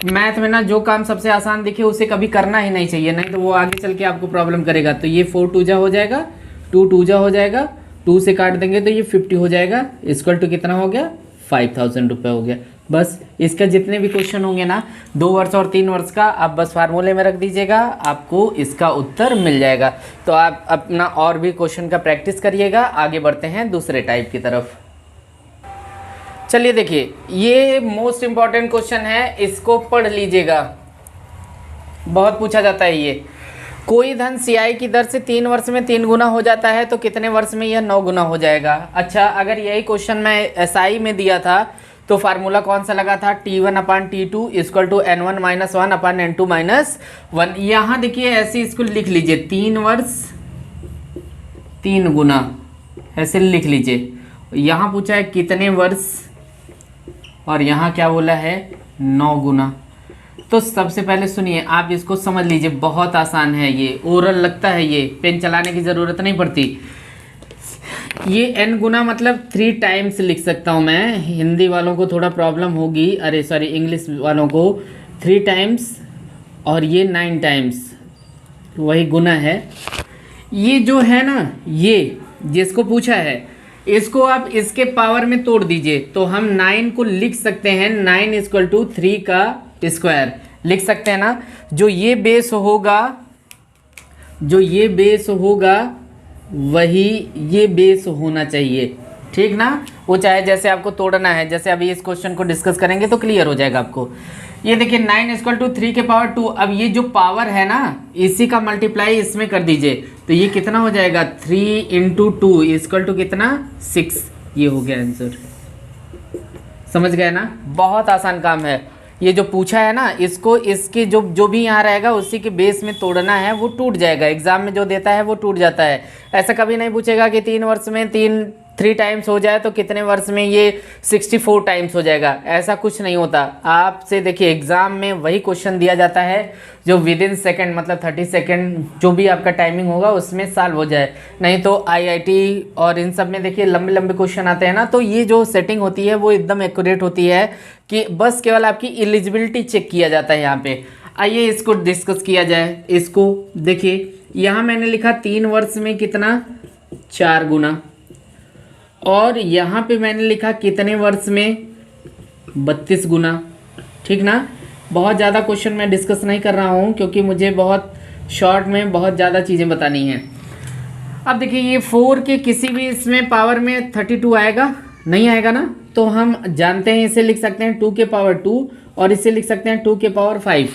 मैथ में ना जो काम सबसे आसान दिखे उसे कभी करना ही नहीं चाहिए, नहीं तो वो आगे चल के आपको प्रॉब्लम करेगा। तो ये 4 2 जा हो जाएगा, 2 2 जा हो जाएगा, 2 से काट देंगे तो ये 50 हो जाएगा, इक्वल टू कितना हो गया, 5000 रुपये हो गया। बस इसका जितने भी क्वेश्चन होंगे ना 2 वर्ष और 3 वर्ष का, आप बस फार्मूले में रख दीजिएगा, आपको इसका उत्तर मिल जाएगा। तो आप अपना और भी क्वेश्चन का प्रैक्टिस करिएगा। आगे बढ़ते हैं दूसरे टाइप की तरफ। चलिए देखिए, ये मोस्ट इम्पॉर्टेंट क्वेश्चन है, इसको पढ़ लीजिएगा, बहुत पूछा जाता है ये। कोई धन CI की दर से 3 वर्ष में 3 गुना हो जाता है तो कितने वर्ष में यह 9 गुना हो जाएगा। अच्छा, अगर यही क्वेश्चन मैं SI में दिया था तो फार्मूला कौन सा लगा था, T1/T2 = N1 - 1/N2 - 1। यहाँ देखिए ऐसे इसको लिख लीजिए, 3 वर्ष 3 गुना, ऐसे लिख लीजिए। यहाँ पूछा है कितने वर्ष, और यहाँ क्या बोला है 9 गुना। तो सबसे पहले सुनिए, आप इसको समझ लीजिए, बहुत आसान है ये, ओरल लगता है, ये पेन चलाने की ज़रूरत नहीं पड़ती। ये n गुना मतलब 3 टाइम्स लिख सकता हूँ मैं, हिंदी वालों को थोड़ा प्रॉब्लम होगी, अरे सॉरी इंग्लिश वालों को 3 टाइम्स, और ये 9 टाइम्स, वही गुना है। ये जो है ना, ये जिसको पूछा है इसको आप इसके पावर में तोड़ दीजिए तो हम 9 को लिख सकते हैं 9 इक्वल टू 3 का स्क्वायर लिख सकते हैं ना। जो ये बेस होगा वही ये बेस होना चाहिए, ठीक ना। वो चाहे जैसे आपको तोड़ना है, जैसे अभी इस क्वेश्चन को डिस्कस करेंगे तो क्लियर हो जाएगा आपको। ये देखिए 9 इक्वल टू 3 के पावर 2, अब ये जो पावर है ना इसी का मल्टीप्लाई इसमें कर दीजिए तो ये कितना हो जाएगा 3 इंटू 2 इक्वल टू कितना 6। ये हो गया आंसर, समझ गए ना। बहुत आसान काम है। ये जो पूछा है ना इसको इसके जो भी यहाँ रहेगा उसी के बेस में तोड़ना है, वो टूट जाएगा। एग्जाम में जो देता है वो टूट जाता है। ऐसा कभी नहीं पूछेगा कि 3 वर्ष में 3 टाइम्स हो जाए तो कितने वर्ष में ये 64 टाइम्स हो जाएगा, ऐसा कुछ नहीं होता। आपसे देखिए एग्जाम में वही क्वेश्चन दिया जाता है जो विद इन सेकेंड मतलब 30 सेकेंड जो भी आपका टाइमिंग होगा उसमें सॉल्व हो जाए। नहीं तो IIT और इन सब में देखिए लंबे लंबे क्वेश्चन आते हैं ना, तो ये जो सेटिंग होती है वो एकदम एक्यूरेट होती है कि बस केवल आपकी एलिजिबिलिटी चेक किया जाता है यहाँ पे। आइए इसको डिस्कस किया जाए। इसको देखिए यहाँ मैंने लिखा 3 वर्ष में कितना 4 गुना, और यहाँ पे मैंने लिखा कितने वर्ष में 32 गुना, ठीक ना। बहुत ज़्यादा क्वेश्चन मैं डिस्कस नहीं कर रहा हूँ क्योंकि मुझे बहुत शॉर्ट में बहुत ज़्यादा चीज़ें बतानी हैं। अब देखिए ये 4 के किसी भी इसमें पावर में 32 आएगा नहीं आएगा ना, तो हम जानते हैं इसे लिख सकते हैं 2 के पावर 2 और इसे लिख सकते हैं 2 के पावर 5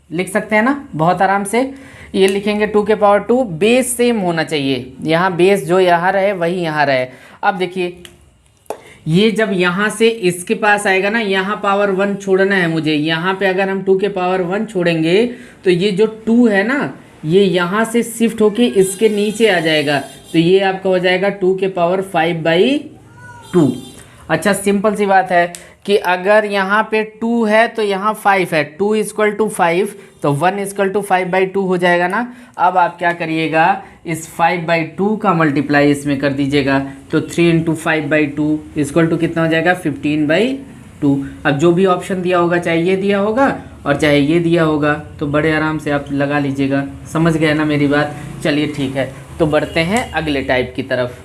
लिख सकते हैं ना बहुत आराम से। ये लिखेंगे 2 के पावर 2, बेस सेम होना चाहिए, यहाँ बेस जो यहाँ रहे वही यहाँ रहे। अब देखिए ये जब यहाँ से इसके पास आएगा ना, यहाँ पावर 1 छोड़ना है मुझे, यहाँ पे अगर हम 2 के पावर 1 छोड़ेंगे तो ये जो 2 है ना ये यहाँ से शिफ्ट होके इसके नीचे आ जाएगा, तो ये आपका हो जाएगा 2 के पावर 5/2। अच्छा सिंपल सी बात है कि अगर यहाँ पे 2 है तो यहाँ 5 है, 2 इक्वल टू 5 तो 1 इक्वल टू 5/2 हो जाएगा ना। अब आप क्या करिएगा इस 5/2 का मल्टीप्लाई इसमें कर दीजिएगा, तो 3 इंटू 5/2 इक्वल टू कितना हो जाएगा 15/2। अब जो भी ऑप्शन दिया होगा चाहे ये दिया होगा और चाहे ये दिया होगा तो बड़े आराम से आप लगा लीजिएगा। समझ गए ना मेरी बात। चलिए ठीक है, तो बढ़ते हैं अगले टाइप की तरफ।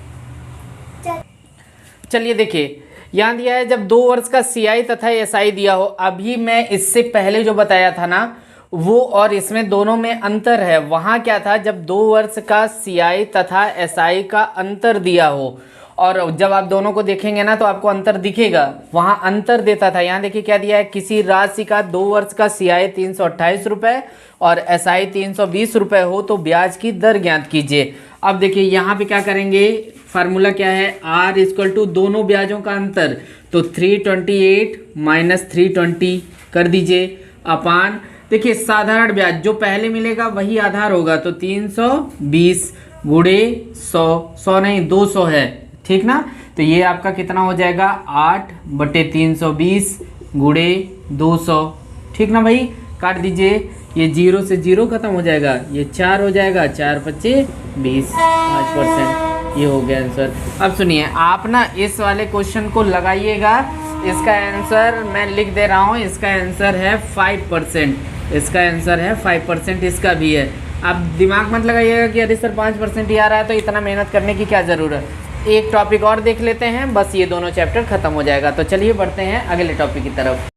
चलिए देखिए यहाँ दिया है जब 2 वर्ष का CI तथा SI दिया हो। अभी मैं इससे पहले जो बताया था ना वो और इसमें दोनों में अंतर है। वहाँ क्या था जब 2 वर्ष का CI तथा SI का अंतर दिया हो, और जब आप दोनों को देखेंगे ना तो आपको अंतर दिखेगा। वहाँ अंतर देता था, यहाँ देखिए क्या दिया है, किसी राशि का 2 वर्ष का CI 328 रुपये और SI 320 रुपये हो तो ब्याज की दर ज्ञात कीजिए। अब देखिए यहाँ पे क्या करेंगे, फार्मूला क्या है, R इक्वल टू दोनों ब्याजों का अंतर, तो 328 माइनस 320 कर दीजिए अपान, देखिए साधारण ब्याज जो पहले मिलेगा वही आधार होगा, तो 320 गुणे 100 नहीं 200 है, ठीक ना। तो ये आपका कितना हो जाएगा 8/320 गुणे 200, ठीक ना भाई। काट दीजिए, ये 0 से 0 खत्म हो जाएगा, ये 4 हो जाएगा, 4×5 20 5%, ये हो गया आंसर। अब सुनिए आप ना इस वाले क्वेश्चन को लगाइएगा, इसका आंसर मैं लिख दे रहा हूँ, इसका आंसर है 5%, इसका आंसर है 5%, इसका भी है। आप दिमाग मत लगाइएगा कि अरे सर 5% ही आ रहा है तो इतना मेहनत करने की क्या ज़रूरत। एक टॉपिक और देख लेते हैं, बस ये दोनों चैप्टर खत्म हो जाएगा। तो चलिए बढ़ते हैं अगले टॉपिक की तरफ।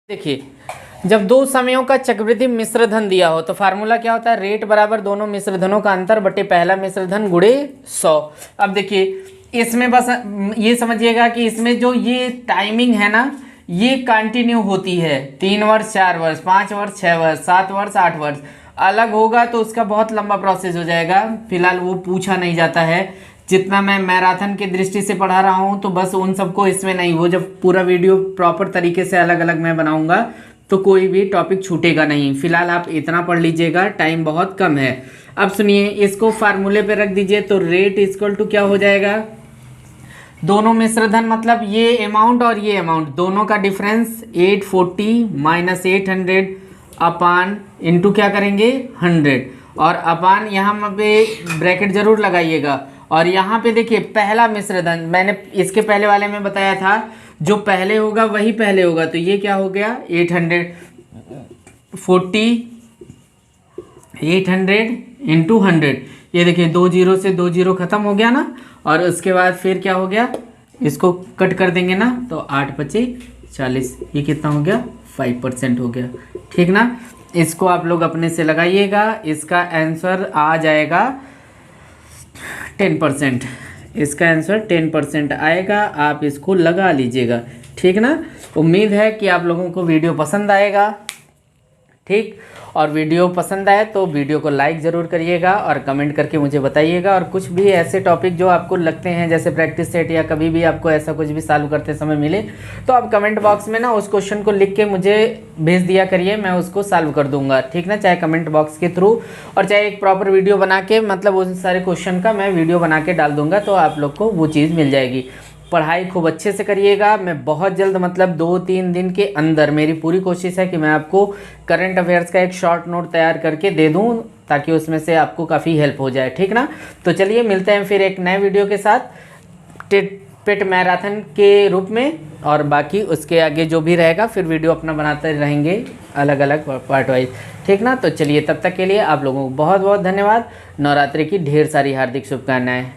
देखिए जब 2 समयों का चक्रवृद्धि मिश्र धन दिया हो तो फार्मूला क्या होता है, रेट बराबर दोनों मिश्र धनों का अंतर बटे पहला मिश्र धन गुणे 100। अब देखिए इसमें बस ये समझिएगा कि इसमें जो ये टाइमिंग है ना ये कंटिन्यू होती है, 3 वर्ष 4 वर्ष 5 वर्ष 6 वर्ष 7 वर्ष 8 वर्ष। अलग होगा तो उसका बहुत लंबा प्रोसेस हो जाएगा, फिलहाल वो पूछा नहीं जाता है। जितना मैं मैराथन की दृष्टि से पढ़ा रहा हूँ तो बस उन सबको इसमें नहीं, वो जब पूरा वीडियो प्रॉपर तरीके से अलग अलग मैं बनाऊंगा तो कोई भी टॉपिक छूटेगा नहीं। फिलहाल आप इतना पढ़ लीजिएगा, टाइम बहुत कम है। अब सुनिए इसको फार्मूले पे रख दीजिए, तो रेट इक्वल टू क्या हो जाएगा, दोनों मिश्र धन मतलब ये अमाउंट और ये अमाउंट दोनों का डिफरेंस 840 माइनस 800 अपान इंटू क्या करेंगे 100, और अपान यहाँ पे ब्रैकेट जरूर लगाइएगा। और यहाँ पे देखिए पहला मिश्र धन मैंने इसके पहले वाले में बताया था, जो पहले होगा वही पहले होगा, तो ये क्या हो गया 800 इंटू 100, ये देखिए 2 0 से 2 0 खत्म हो गया ना, और उसके बाद फिर क्या हो गया, इसको कट कर देंगे ना तो 8 पचे 40, ये कितना हो गया 5% हो गया। ठीक ना, इसको आप लोग अपने से लगाइएगा, इसका आंसर आ जाएगा 10%। इसका आंसर 10% आएगा, आप इसको लगा लीजिएगा। ठीक ना, उम्मीद है कि आप लोगों को वीडियो पसंद आएगा। ठीक, और वीडियो पसंद आए तो वीडियो को लाइक ज़रूर करिएगा और कमेंट करके मुझे बताइएगा। और कुछ भी ऐसे टॉपिक जो आपको लगते हैं जैसे प्रैक्टिस सेट या कभी भी आपको ऐसा कुछ भी सॉल्व करते समय मिले तो आप कमेंट बॉक्स में ना उस क्वेश्चन को लिख के मुझे भेज दिया करिए, मैं उसको सॉल्व कर दूंगा। ठीक ना, चाहे कमेंट बॉक्स के थ्रू और चाहे एक प्रॉपर वीडियो बना के, मतलब उन सारे क्वेश्चन का मैं वीडियो बना के डाल दूंगा, तो आप लोग को वो चीज़ मिल जाएगी। पढ़ाई खूब अच्छे से करिएगा। मैं बहुत जल्द, मतलब 2-3 दिन के अंदर मेरी पूरी कोशिश है कि मैं आपको करंट अफेयर्स का एक शॉर्ट नोट तैयार करके दे दूं ताकि उसमें से आपको काफ़ी हेल्प हो जाए। ठीक ना, तो चलिए मिलते हैं फिर एक नए वीडियो के साथ पेट मैराथन के रूप में, और बाकी उसके आगे जो भी रहेगा फिर वीडियो अपना बनाते रहेंगे अलग अलग पार्ट वाइज। ठीक ना, तो चलिए तब तक के लिए आप लोगों को बहुत बहुत धन्यवाद। नवरात्रि की ढेर सारी हार्दिक शुभकामनाएँ।